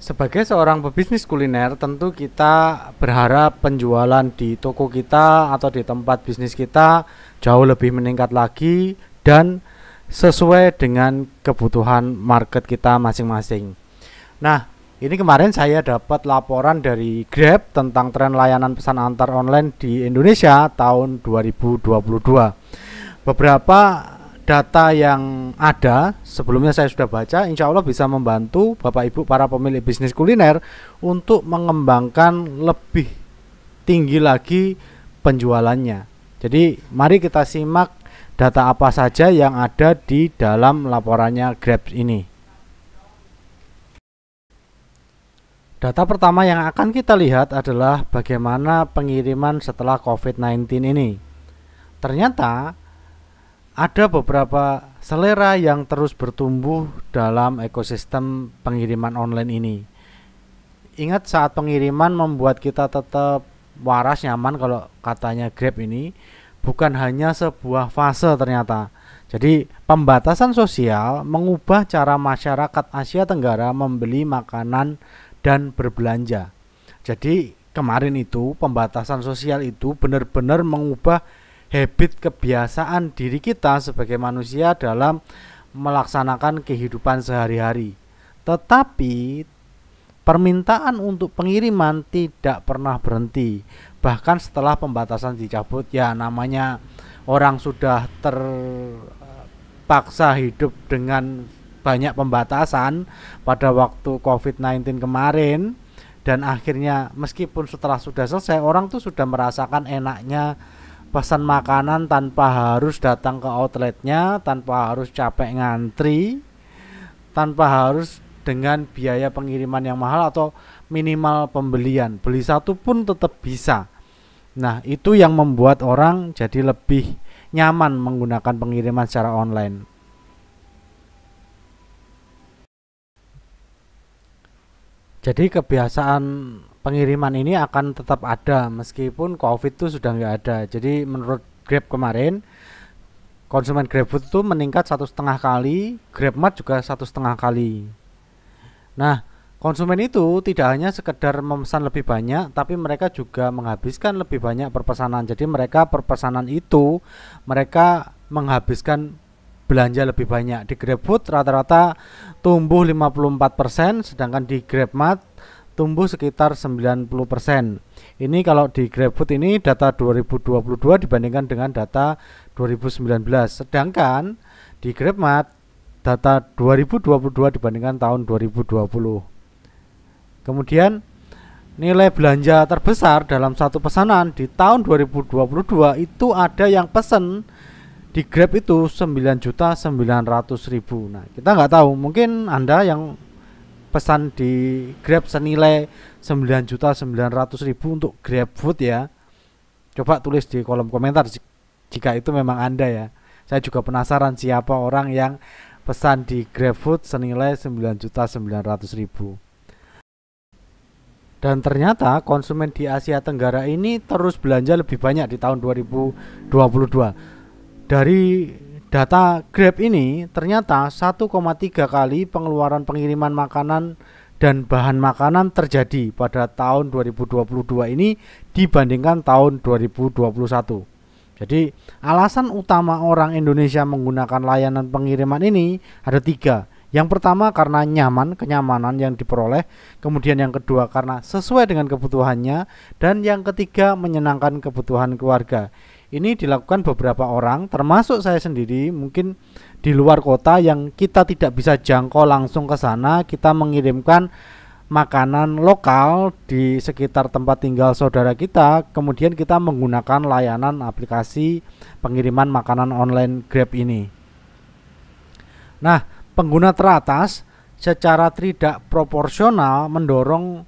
Sebagai seorang pebisnis kuliner, tentu kita berharap penjualan di toko kita atau di tempat bisnis kita jauh lebih meningkat lagi dan sesuai dengan kebutuhan market kita masing-masing. Nah, ini kemarin saya dapat laporan dari Grab tentang tren layanan pesan antar online di Indonesia tahun 2022. Beberapa data yang ada sebelumnya saya sudah baca, insya Allah bisa membantu Bapak Ibu para pemilik bisnis kuliner untuk mengembangkan lebih tinggi lagi penjualannya. Jadi mari kita simak data apa saja yang ada di dalam laporannya Grab ini. Data pertama yang akan kita lihat adalah bagaimana pengiriman setelah COVID-19 ini. Ternyata ada beberapa selera yang terus bertumbuh dalam ekosistem pengiriman online ini. Ingat, saat pengiriman membuat kita tetap waras, nyaman, kalau katanya Grab ini bukan hanya sebuah fase ternyata. Jadi pembatasan sosial mengubah cara masyarakat Asia Tenggara membeli makanan dan berbelanja. Jadi kemarin itu pembatasan sosial itu benar-benar mengubah habit kebiasaan diri kita sebagai manusia dalam melaksanakan kehidupan sehari-hari. Tetapi permintaan untuk pengiriman tidak pernah berhenti. Bahkan setelah pembatasan dicabut, ya namanya orang sudah terpaksa hidup dengan banyak pembatasan pada waktu COVID-19 kemarin, dan akhirnya meskipun setelah sudah selesai, orang tuh sudah merasakan enaknya pesan makanan tanpa harus datang ke outletnya, tanpa harus capek ngantri, tanpa harus dengan biaya pengiriman yang mahal atau minimal pembelian. Beli satu pun tetap bisa. Nah, itu yang membuat orang jadi lebih nyaman menggunakan pengiriman secara online. Jadi kebiasaan pengiriman ini akan tetap ada meskipun COVID itu sudah nggak ada. Jadi menurut Grab kemarin, konsumen GrabFood itu meningkat 1,5 kali, GrabMart juga 1,5 kali. Nah, konsumen itu tidak hanya sekedar memesan lebih banyak, tapi mereka juga menghabiskan lebih banyak perpesanan. Jadi mereka perpesanan itu mereka menghabiskan belanja lebih banyak. Di GrabFood rata-rata tumbuh 54%, sedangkan di GrabMart tumbuh sekitar 90%. Ini kalau di GrabFood ini data 2022 dibandingkan dengan data 2019. Sedangkan di GrabMart data 2022 dibandingkan tahun 2020. Kemudian nilai belanja terbesar dalam satu pesanan di tahun 2022 itu ada yang pesen di Grab itu 9.900.000. Nah, kita nggak tahu, mungkin Anda yang pesan di Grab senilai 9.900.000 untuk GrabFood ya. Coba tulis di kolom komentar jika itu memang Anda ya. Saya juga penasaran siapa orang yang pesan di GrabFood senilai 9.900.000. Dan ternyata konsumen di Asia Tenggara ini terus belanja lebih banyak di tahun 2022. Dari data Grab ini ternyata 1,3 kali pengeluaran pengiriman makanan dan bahan makanan terjadi pada tahun 2022 ini dibandingkan tahun 2021. Jadi alasan utama orang Indonesia menggunakan layanan pengiriman ini ada 3. Yang pertama karena nyaman, kenyamanan yang diperoleh. Kemudian yang kedua karena sesuai dengan kebutuhannya. Dan yang ketiga menyenangkan kebutuhan keluarga. Ini dilakukan beberapa orang, termasuk saya sendiri, mungkin di luar kota yang kita tidak bisa jangkau langsung ke sana. Kita mengirimkan makanan lokal di sekitar tempat tinggal saudara kita, kemudian kita menggunakan layanan aplikasi pengiriman makanan online Grab ini. Nah, pengguna teratas secara tidak proporsional mendorong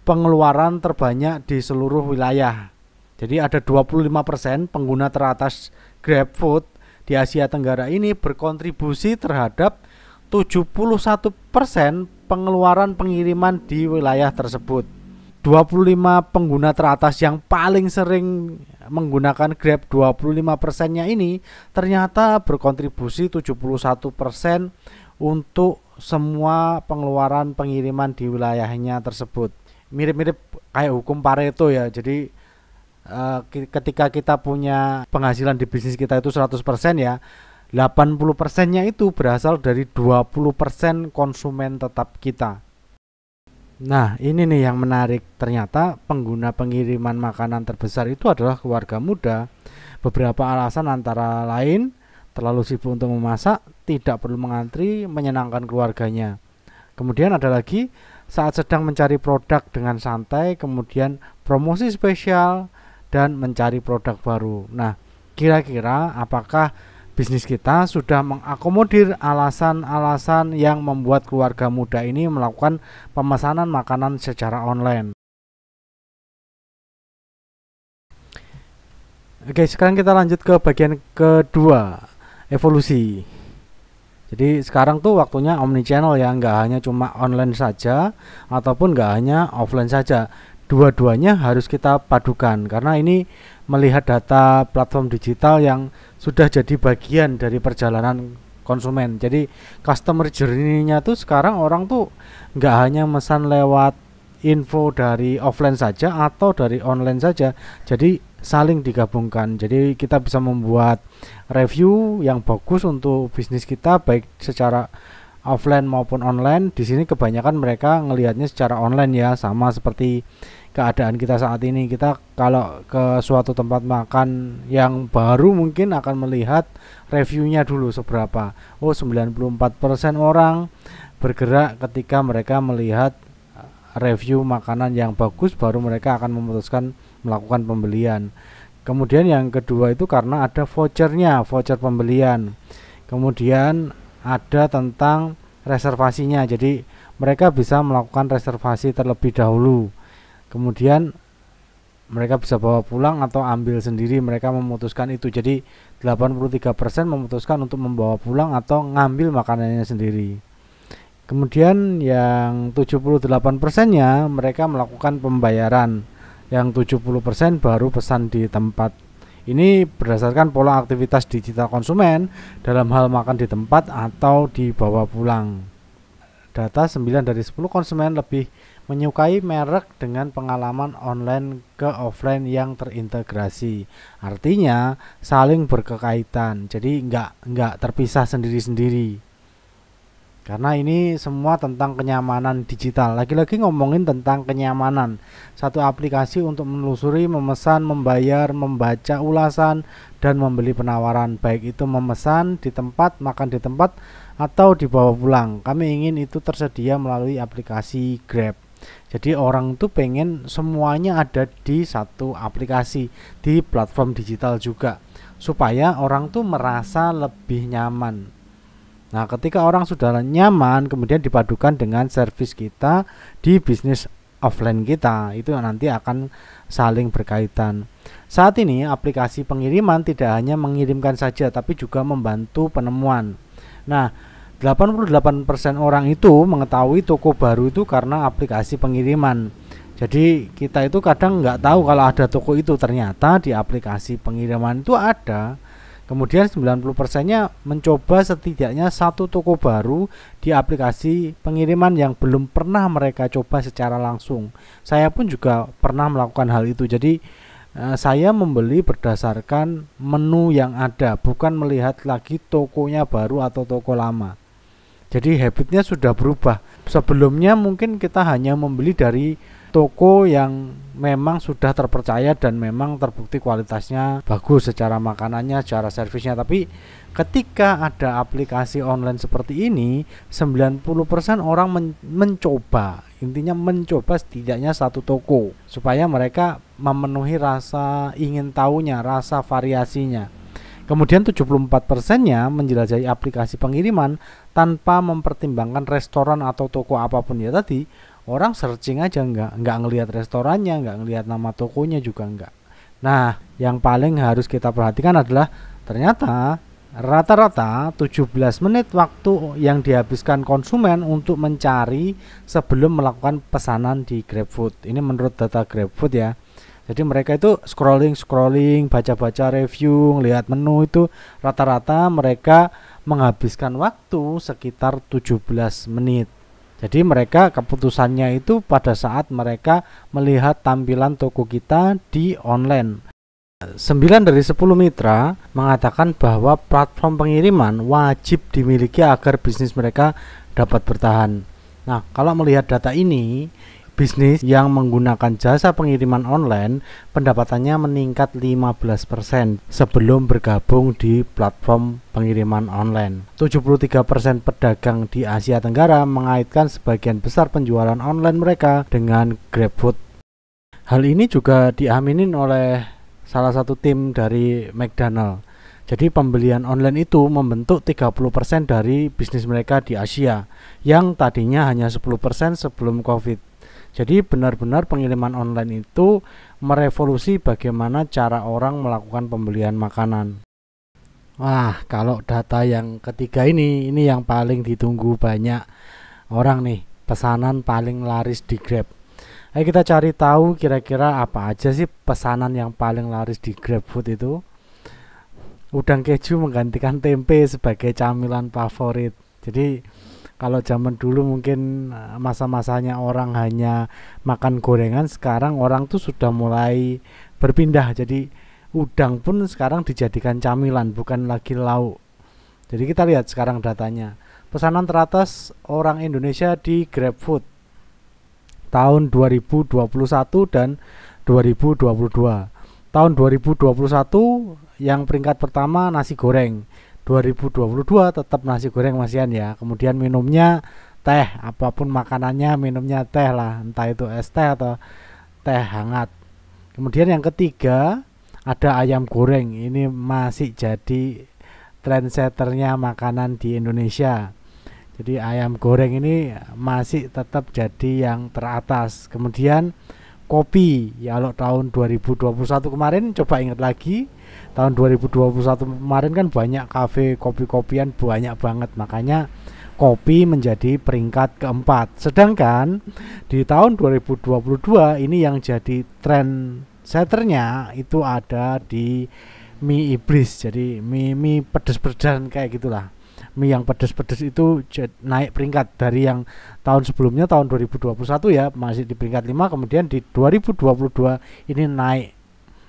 pengeluaran terbanyak di seluruh wilayah. Jadi ada 25% pengguna teratas GrabFood di Asia Tenggara ini berkontribusi terhadap 71% pengeluaran pengiriman di wilayah tersebut. 25 pengguna teratas yang paling sering menggunakan Grab, 25%-nya ini ternyata berkontribusi 71% untuk semua pengeluaran pengiriman di wilayahnya tersebut. Mirip-mirip kayak hukum Pareto ya. Jadi ketika kita punya penghasilan di bisnis kita itu 100% ya, 80%-nya itu berasal dari 20% konsumen tetap kita. Nah, ini nih yang menarik. Ternyata pengguna pengiriman makanan terbesar itu adalah keluarga muda. Beberapa alasan antara lain terlalu sibuk untuk memasak, tidak perlu mengantri, menyenangkan keluarganya. Kemudian ada lagi saat sedang mencari produk dengan santai, kemudian promosi spesial dan mencari produk baru. Nah, kira-kira apakah bisnis kita sudah mengakomodir alasan-alasan yang membuat keluarga muda ini melakukan pemesanan makanan secara online? Oke, sekarang kita lanjut ke bagian kedua, evolusi. Jadi sekarang tuh waktunya omnichannel ya, nggak hanya cuma online saja ataupun nggak hanya offline saja. Dua-duanya harus kita padukan karena ini melihat data platform digital yang sudah jadi bagian dari perjalanan konsumen. Jadi customer journey-nya tuh sekarang orang tuh nggak hanya mesan lewat info dari offline saja atau dari online saja. Jadi saling digabungkan. Jadi kita bisa membuat review yang bagus untuk bisnis kita baik secara offline maupun online. Di sini kebanyakan mereka ngelihatnya secara online ya, sama seperti keadaan kita saat ini. Kita kalau ke suatu tempat makan yang baru mungkin akan melihat reviewnya dulu seberapa. Oh, 94% orang bergerak ketika mereka melihat review makanan yang bagus, baru mereka akan memutuskan melakukan pembelian. Kemudian yang kedua itu karena ada vouchernya, voucher pembelian. Kemudian ada tentang reservasinya, jadi mereka bisa melakukan reservasi terlebih dahulu. Kemudian mereka bisa bawa pulang atau ambil sendiri, mereka memutuskan itu. Jadi 83% memutuskan untuk membawa pulang atau ngambil makanannya sendiri. Kemudian yang 78%-nya mereka melakukan pembayaran. Yang 70% baru pesan di tempat. Ini berdasarkan pola aktivitas digital konsumen dalam hal makan di tempat atau dibawa pulang. Data 9 dari 10 konsumen lebih menyukai merek dengan pengalaman online ke offline yang terintegrasi. Artinya saling berkaitan. Jadi nggak terpisah sendiri-sendiri. Karena ini semua tentang kenyamanan digital. Lagi-lagi ngomongin tentang kenyamanan. Satu aplikasi untuk menelusuri, memesan, membayar, membaca ulasan, dan membeli penawaran. Baik itu memesan di tempat, makan di tempat, atau dibawa pulang. Kami ingin itu tersedia melalui aplikasi Grab. Jadi orang tuh pengen semuanya ada di satu aplikasi, di platform digital juga, supaya orang tuh merasa lebih nyaman. Nah, ketika orang sudah nyaman, kemudian dipadukan dengan servis kita di bisnis offline kita, itu nanti akan saling berkaitan. Saat ini aplikasi pengiriman tidak hanya mengirimkan saja, tapi juga membantu penemuan. Nah, 88% orang itu mengetahui toko baru itu karena aplikasi pengiriman. Jadi kita itu kadang nggak tahu kalau ada toko itu, ternyata di aplikasi pengiriman itu ada. Kemudian 90%-nya mencoba setidaknya satu toko baru di aplikasi pengiriman yang belum pernah mereka coba secara langsung. Saya pun juga pernah melakukan hal itu. Jadi saya membeli berdasarkan menu yang ada, bukan melihat lagi tokonya baru atau toko lama. Jadi habitnya sudah berubah. Sebelumnya mungkin kita hanya membeli dari toko yang memang sudah terpercaya dan memang terbukti kualitasnya bagus secara makanannya, secara servisnya. Tapi ketika ada aplikasi online seperti ini, 90% orang mencoba. Intinya mencoba setidaknya satu toko supaya mereka memenuhi rasa ingin tahunya, rasa variasinya. Kemudian 74%-nya menjelajahi aplikasi pengiriman tanpa mempertimbangkan restoran atau toko apapun ya tadi. Orang searching aja, nggak ngelihat restorannya, nggak ngelihat nama tokonya juga nggak. Nah, yang paling harus kita perhatikan adalah ternyata rata-rata 17 menit waktu yang dihabiskan konsumen untuk mencari sebelum melakukan pesanan di GrabFood. Ini menurut data GrabFood ya. Jadi mereka itu scrolling, baca-baca review, ngelihat menu itu rata-rata mereka menghabiskan waktu sekitar 17 menit. Jadi mereka keputusannya itu pada saat mereka melihat tampilan toko kita di online. 9 dari 10 mitra mengatakan bahwa platform pengiriman wajib dimiliki agar bisnis mereka dapat bertahan. Nah, kalau melihat data ini, bisnis yang menggunakan jasa pengiriman online pendapatannya meningkat 15% sebelum bergabung di platform pengiriman online. 73% pedagang di Asia Tenggara mengaitkan sebagian besar penjualan online mereka dengan GrabFood. Hal ini juga diaminin oleh salah satu tim dari McDonald. Jadi pembelian online itu membentuk 30% dari bisnis mereka di Asia, yang tadinya hanya 10% sebelum Covid. Jadi benar-benar pengiriman online itu merevolusi bagaimana cara orang melakukan pembelian makanan. Wah, kalau data yang ketiga ini yang paling ditunggu banyak orang nih, pesanan paling laris di Grab. Ayo kita cari tahu kira-kira apa aja sih pesanan yang paling laris di GrabFood itu. Udang keju menggantikan tempe sebagai camilan favorit. Jadi kalau zaman dulu mungkin masa-masanya orang hanya makan gorengan, sekarang orang tuh sudah mulai berpindah. Jadi udang pun sekarang dijadikan camilan, bukan lagi lauk. Jadi kita lihat sekarang datanya. Pesanan teratas orang Indonesia di GrabFood tahun 2021 dan 2022. Tahun 2021 yang peringkat pertama nasi goreng. 2022 tetap nasi goreng masihan ya. Kemudian minumnya teh, apapun makanannya minumnya teh lah, entah itu es teh atau teh hangat. Kemudian yang ketiga ada ayam goreng. Ini masih jadi trendsetternya makanan di Indonesia. Jadi ayam goreng ini masih tetap jadi yang teratas. Kemudian kopi, ya kalau tahun 2021 kemarin coba ingat lagi, tahun 2021 kemarin kan banyak kafe kopi-kopian banyak banget, makanya kopi menjadi peringkat keempat. Sedangkan di tahun 2022 ini yang jadi trendsetternya itu ada di mie iblis. Jadi mie pedes-pedesan kayak gitulah. Mie yang pedas-pedas itu naik peringkat dari yang tahun sebelumnya, tahun 2021 ya masih di peringkat 5, kemudian di 2022 ini naik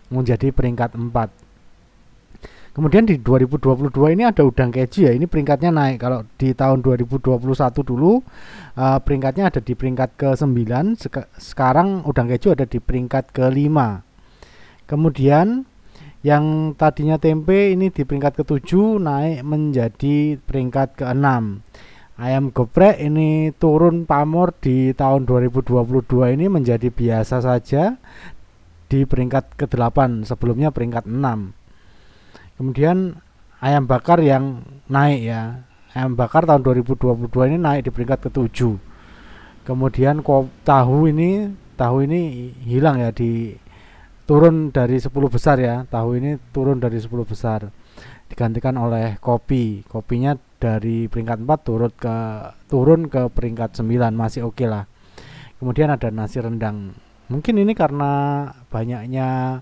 menjadi peringkat 4. Kemudian di 2022 ini ada udang keju ya, ini peringkatnya naik. Kalau di tahun 2021 dulu peringkatnya ada di peringkat ke-9, sekarang udang keju ada di peringkat ke-5. Kemudian yang tadinya tempe ini di peringkat ke-7 naik menjadi peringkat ke-6. Ayam geprek ini turun pamor di tahun 2022 ini menjadi biasa saja di peringkat ke-8, sebelumnya peringkat 6. Kemudian ayam bakar yang naik ya. Ayam bakar tahun 2022 ini naik di peringkat ke-7. Kemudian tahu ini hilang ya, turun dari 10 besar ya. Tahu ini turun dari 10 besar, digantikan oleh kopinya dari peringkat 4 turun ke peringkat 9, masih oke lah. Kemudian ada nasi rendang, mungkin ini karena banyaknya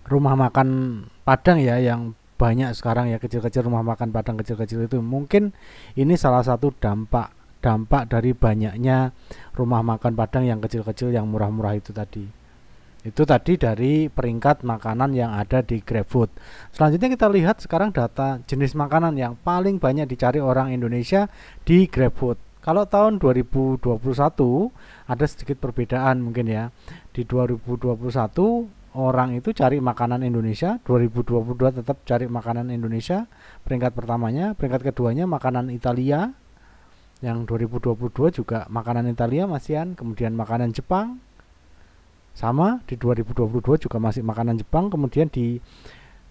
rumah makan Padang ya, yang banyak sekarang ya, kecil-kecil rumah makan Padang kecil-kecil itu, mungkin ini salah satu dampak dari banyaknya rumah makan Padang yang kecil-kecil yang murah-murah itu tadi. Itu tadi dari peringkat makanan yang ada di GrabFood. Selanjutnya kita lihat sekarang data jenis makanan yang paling banyak dicari orang Indonesia di GrabFood. Kalau tahun 2021 ada sedikit perbedaan mungkin ya. Di 2021 orang itu cari makanan Indonesia, 2022 tetap cari makanan Indonesia peringkat pertamanya. Peringkat keduanya makanan Italia, yang 2022 juga makanan Italia masihan. Kemudian makanan Jepang sama, di 2022 juga masih makanan Jepang. Kemudian di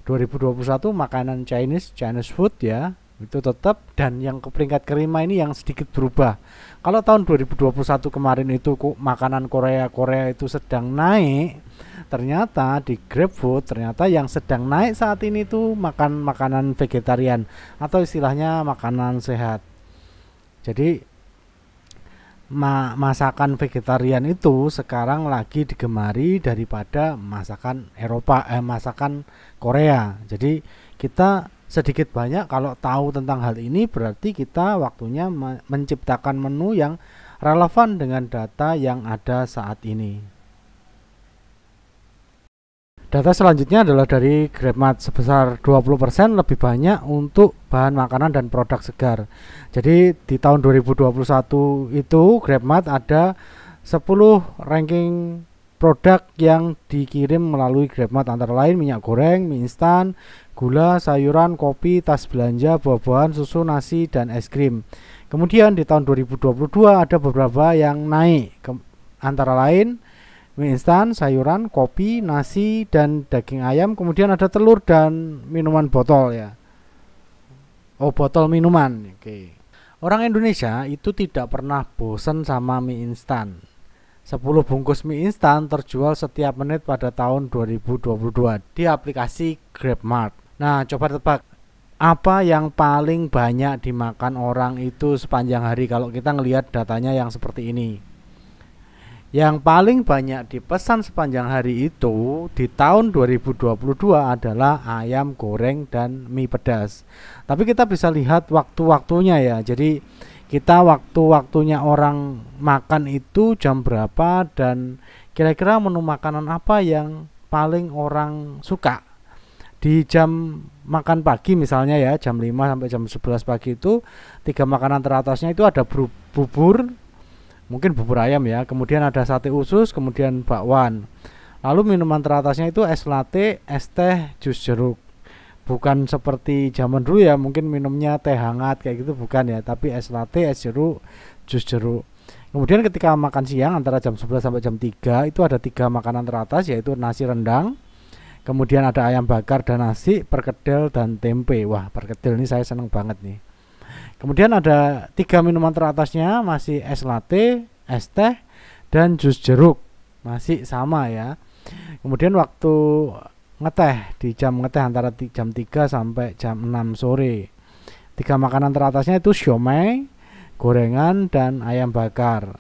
2021 makanan Chinese food ya, itu tetap. Dan yang ke peringkat kelima ini yang sedikit berubah. Kalau tahun 2021 kemarin itu makanan Korea itu sedang naik, ternyata di GrabFood ternyata yang sedang naik saat ini tuh makanan vegetarian atau istilahnya makanan sehat. Jadi masakan vegetarian itu sekarang lagi digemari daripada masakan masakan Korea. Jadi kita sedikit banyak kalau tahu tentang hal ini, berarti kita waktunya menciptakan menu yang relevan dengan data yang ada saat ini. Data selanjutnya adalah dari GrabMart sebesar 20% lebih banyak untuk bahan makanan dan produk segar. Jadi di tahun 2021 itu GrabMart ada 10 ranking produk yang dikirim melalui GrabMart, antara lain minyak goreng, mie instan, gula, sayuran, kopi, tas belanja, buah-buahan, susu, nasi, dan es krim. Kemudian di tahun 2022 ada beberapa yang naik, antara lain mie instan, sayuran, kopi, nasi, dan daging ayam. Kemudian ada telur dan minuman botol ya. Oh, botol minuman. Oke. Orang Indonesia itu tidak pernah bosan sama mie instan. 10 bungkus mie instan terjual setiap menit pada tahun 2022 di aplikasi GrabMart. Nah, coba tebak apa yang paling banyak dimakan orang itu sepanjang hari kalau kita ngelihat datanya yang seperti ini. Yang paling banyak dipesan sepanjang hari itu di tahun 2022 adalah ayam goreng dan mie pedas. Tapi kita bisa lihat waktu-waktunya ya. Jadi kita waktu-waktunya orang makan itu jam berapa dan kira-kira menu makanan apa yang paling orang suka. Di jam makan pagi misalnya ya, jam 5 sampai jam 11 pagi itu 3 makanan teratasnya itu ada bubur, mungkin bubur ayam ya, kemudian ada sate usus, kemudian bakwan. Lalu minuman teratasnya itu es latte, es teh, jus jeruk. Bukan seperti zaman dulu ya, mungkin minumnya teh hangat kayak gitu, bukan ya, tapi es latte, es jeruk, jus jeruk. Kemudian ketika makan siang antara jam 11 sampai jam 3 itu ada 3 makanan teratas, yaitu nasi rendang, kemudian ada ayam bakar dan nasi, perkedel dan tempe. Wah, perkedel ini saya seneng banget nih. Kemudian ada 3 minuman teratasnya masih es latte, es teh, dan jus jeruk, masih sama ya. Kemudian waktu ngeteh, di jam ngeteh antara jam 3 sampai jam 6 sore. 3 makanan teratasnya itu siomay, gorengan, dan ayam bakar.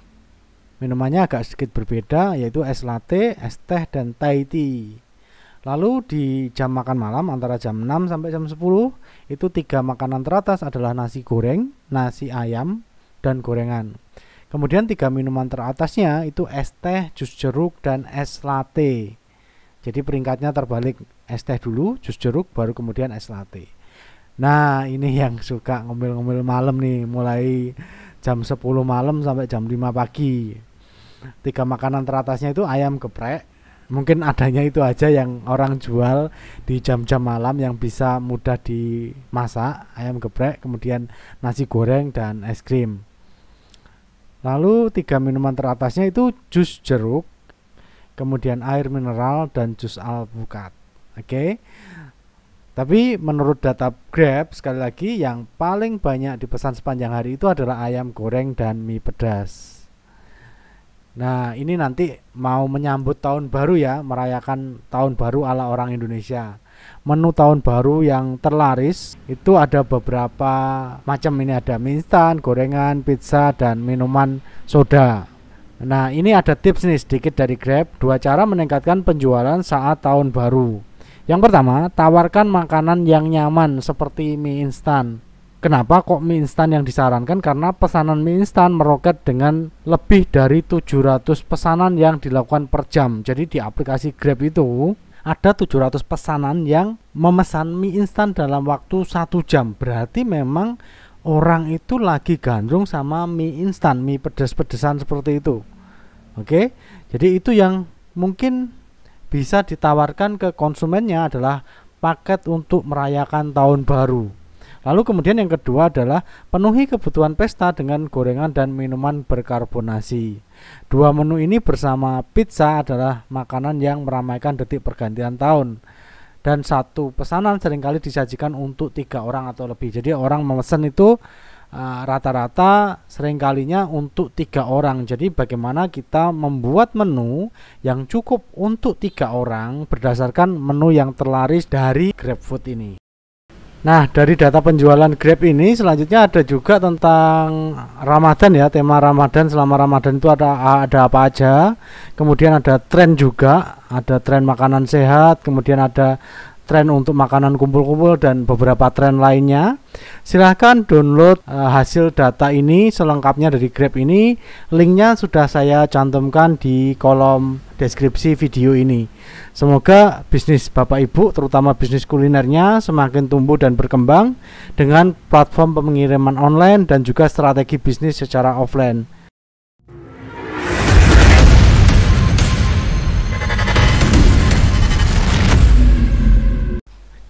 Minumannya agak sedikit berbeda, yaitu es latte, es teh, dan Thai tea. Lalu di jam makan malam antara jam 6 sampai jam 10 itu 3 makanan teratas adalah nasi goreng, nasi ayam, dan gorengan. Kemudian 3 minuman teratasnya itu es teh, jus jeruk, dan es latte. Jadi peringkatnya terbalik, es teh dulu, jus jeruk, baru kemudian es latte. Nah, ini yang suka ngomel-ngomel malam nih, mulai jam 10 malam sampai jam 5 pagi. 3 makanan teratasnya itu ayam geprek. Mungkin adanya itu aja yang orang jual di jam-jam malam yang bisa mudah dimasak, ayam geprek, kemudian nasi goreng, dan es krim. Lalu 3 minuman teratasnya itu jus jeruk, kemudian air mineral, dan jus alpukat. Oke. Tapi menurut data Grab, sekali lagi yang paling banyak dipesan sepanjang hari itu adalah ayam goreng dan mie pedas. Nah, ini nanti mau menyambut tahun baru ya, merayakan tahun baru ala orang Indonesia. Menu tahun baru yang terlaris itu ada beberapa macam, ini ada mie instan, gorengan, pizza, dan minuman soda. Nah, ini ada tips nih sedikit dari Grab, 2 cara meningkatkan penjualan saat tahun baru. Yang pertama, tawarkan makanan yang nyaman seperti mie instan. Kenapa kok mie instan yang disarankan? Karena pesanan mie instan meroket dengan lebih dari 700 pesanan yang dilakukan per jam. Jadi di aplikasi Grab itu ada 700 pesanan yang memesan mie instan dalam waktu 1 jam. Berarti memang orang itu lagi gandrung sama mie instan, mie pedas-pedesan seperti itu. Oke, jadi itu yang mungkin bisa ditawarkan ke konsumennya adalah paket untuk merayakan tahun baru. Lalu kemudian yang kedua adalah penuhi kebutuhan pesta dengan gorengan dan minuman berkarbonasi. 2 menu ini bersama pizza adalah makanan yang meramaikan detik pergantian tahun. Dan 1 pesanan seringkali disajikan untuk 3 orang atau lebih. Jadi orang memesan itu rata-rata seringkalinya untuk 3 orang. Jadi bagaimana kita membuat menu yang cukup untuk 3 orang berdasarkan menu yang terlaris dari GrabFood ini. Nah, dari data penjualan Grab ini selanjutnya ada juga tentang Ramadan ya, tema Ramadan. Selama Ramadan itu ada apa aja. Kemudian ada tren juga, ada tren makanan sehat, kemudian ada tren untuk makanan kumpul-kumpul dan beberapa tren lainnya. Silahkan download hasil data ini selengkapnya dari Grab ini. Linknya sudah saya cantumkan di kolom deskripsi video ini. Semoga bisnis Bapak Ibu, terutama bisnis kulinernya, semakin tumbuh dan berkembang dengan platform pengiriman online dan juga strategi bisnis secara offline.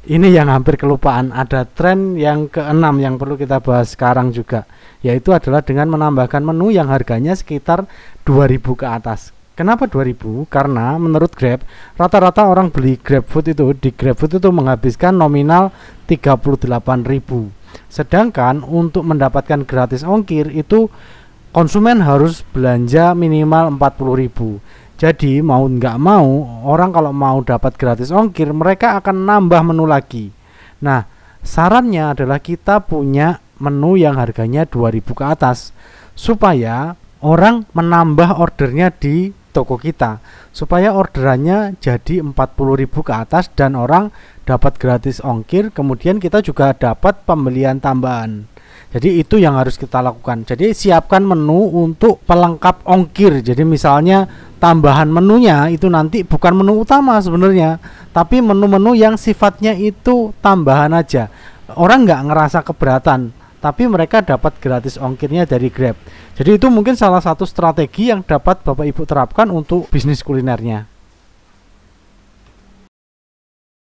Ini yang hampir kelupaan, ada tren yang keenam yang perlu kita bahas sekarang juga, yaitu adalah dengan menambahkan menu yang harganya sekitar 2.000 ke atas. Kenapa 2.000? Karena menurut Grab, rata-rata orang beli GrabFood itu di GrabFood itu menghabiskan nominal 38.000. Sedangkan untuk mendapatkan gratis ongkir itu konsumen harus belanja minimal 40.000. Jadi mau nggak mau, orang kalau mau dapat gratis ongkir, mereka akan nambah menu lagi. Nah, sarannya adalah kita punya menu yang harganya 2.000 ke atas, supaya orang menambah ordernya di toko kita, supaya orderannya jadi 40.000 ke atas dan orang dapat gratis ongkir, kemudian kita juga dapat pembelian tambahan. Jadi itu yang harus kita lakukan. Jadi siapkan menu untuk pelengkap ongkir. Jadi misalnya tambahan menunya itu nanti bukan menu utama sebenarnya, tapi menu-menu yang sifatnya itu tambahan aja. Orang nggak ngerasa keberatan, tapi mereka dapat gratis ongkirnya dari Grab. Jadi itu mungkin salah satu strategi yang dapat Bapak Ibu terapkan untuk bisnis kulinernya.